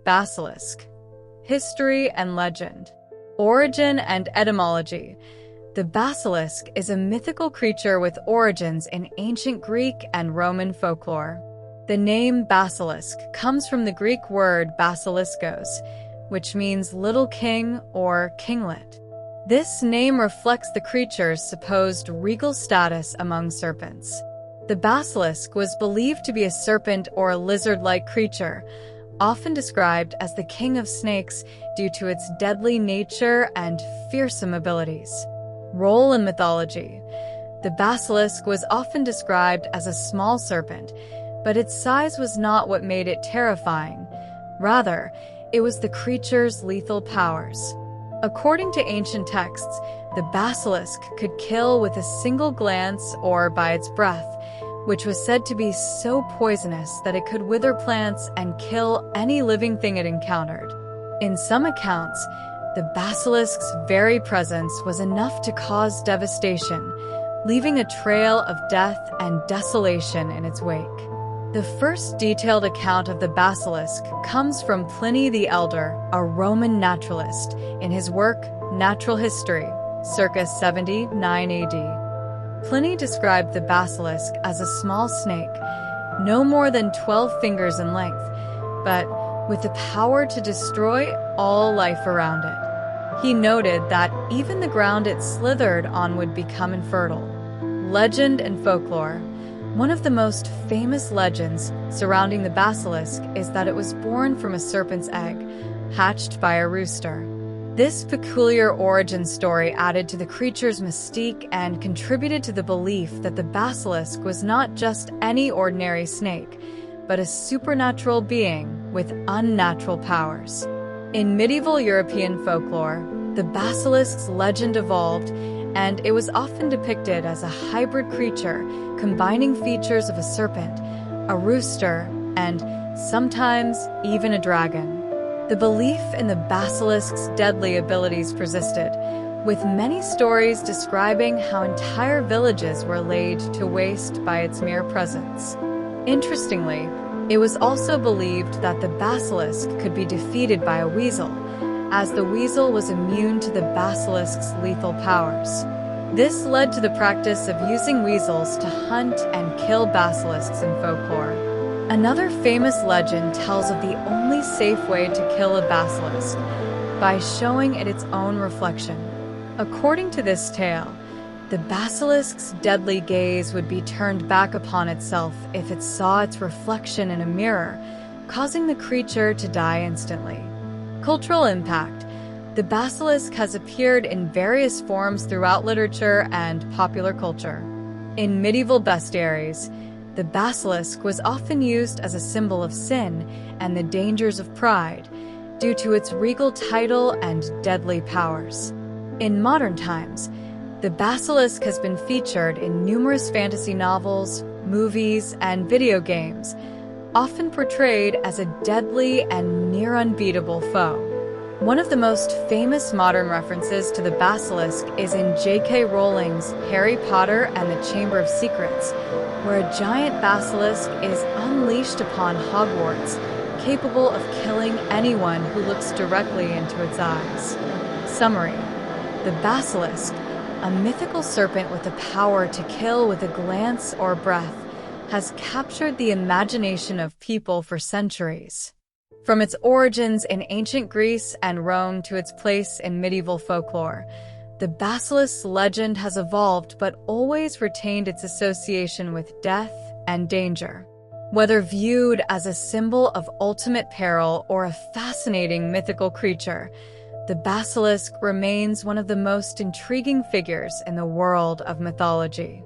Basilisk. History and legend. Origin and etymology. The basilisk is a mythical creature with origins in ancient Greek and Roman folklore. The name basilisk comes from the Greek word basiliskos, which means little king or kinglet. This name reflects the creature's supposed regal status among serpents. The basilisk was believed to be a serpent or a lizard-like creature, often described as the king of snakes due to its deadly nature and fearsome abilities. Role in mythology. The basilisk was often described as a small serpent, but its size was not what made it terrifying. Rather, it was the creature's lethal powers. According to ancient texts, the basilisk could kill with a single glance or by its breath, which was said to be so poisonous that it could wither plants and kill any living thing it encountered. In some accounts, the basilisk's very presence was enough to cause devastation, leaving a trail of death and desolation in its wake. The first detailed account of the basilisk comes from Pliny the Elder, a Roman naturalist, in his work Natural History, circa 79 AD. Pliny described the basilisk as a small snake, no more than 12 fingers in length, but with the power to destroy all life around it. He noted that even the ground it slithered on would become infertile. Legend and folklore. One of the most famous legends surrounding the basilisk is that it was born from a serpent's egg, hatched by a rooster. This peculiar origin story added to the creature's mystique and contributed to the belief that the basilisk was not just any ordinary snake, but a supernatural being with unnatural powers. In medieval European folklore, the basilisk's legend evolved, and it was often depicted as a hybrid creature combining features of a serpent, a rooster, and sometimes even a dragon. The belief in the basilisk's deadly abilities persisted, with many stories describing how entire villages were laid to waste by its mere presence. Interestingly, it was also believed that the basilisk could be defeated by a weasel, as the weasel was immune to the basilisk's lethal powers. This led to the practice of using weasels to hunt and kill basilisks in folklore. Another famous legend tells of the only safe way to kill a basilisk, by showing it its own reflection. According to this tale, the basilisk's deadly gaze would be turned back upon itself if it saw its reflection in a mirror, causing the creature to die instantly. Cultural impact. The basilisk has appeared in various forms throughout literature and popular culture. In medieval bestiaries, the basilisk was often used as a symbol of sin and the dangers of pride, due to its regal title and deadly powers. In modern times, the basilisk has been featured in numerous fantasy novels, movies, and video games, often portrayed as a deadly and near unbeatable foe. One of the most famous modern references to the basilisk is in J.K. Rowling's Harry Potter and the Chamber of Secrets, where a giant basilisk is unleashed upon Hogwarts, capable of killing anyone who looks directly into its eyes. Summary. The basilisk, a mythical serpent with the power to kill with a glance or breath, has captured the imagination of people for centuries. From its origins in ancient Greece and Rome to its place in medieval folklore, the basilisk's legend has evolved but always retained its association with death and danger. Whether viewed as a symbol of ultimate peril or a fascinating mythical creature, the basilisk remains one of the most intriguing figures in the world of mythology.